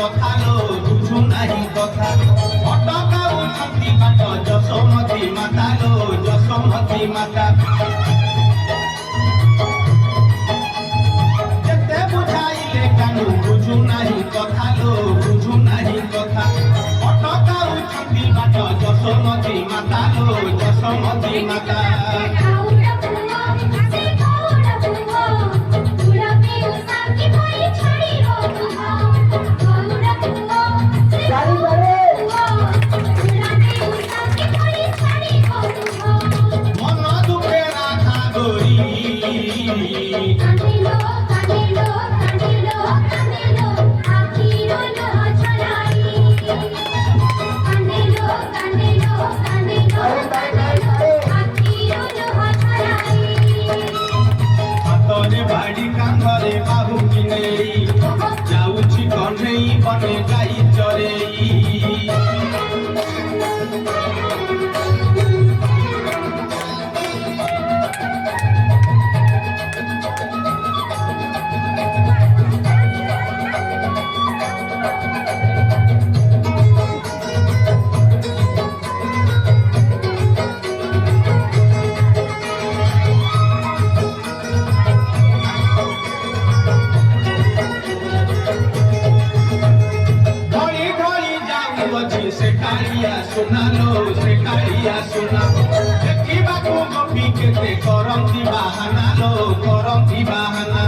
কথা লো বুঝু নাহি কথা অটকা উঠতি বাট যশোমতী মাতা লো যশোমতী মাতা যেতে বুঝাইলে কেন বুঝু নাহি কথা লো বুঝু নাহি কথা অটকা উঠতি বাট যশোমতী মাতা লো যশোমতী মাতা বাড়ি কান্ধরে বাহু কিনে যাউছি কন্হেই বনে গাই চরে se caía suna dekiba ko gopi kete koromti bahana lo koromti bahana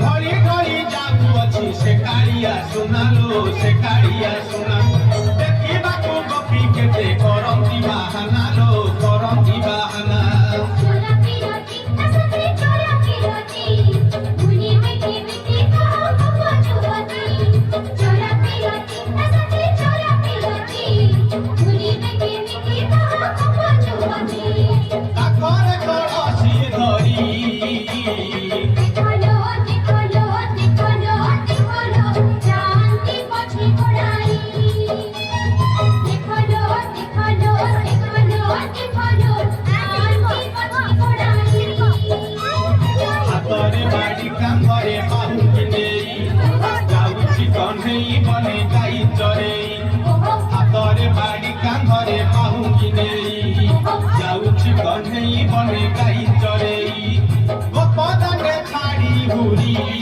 ঘড়ি ঘড়ি যাবু অছি se caía suna lo se caía suna dekiba ko gopi kete koromti bahana lo koromti bahana কন্হেই বনে গাই চরে হাতরে বাড়ি কাঁধরে বাহু কিনে যাউছি কন্হেই বনে গাই চরে গোপদানে ছাড়ি ঘুরি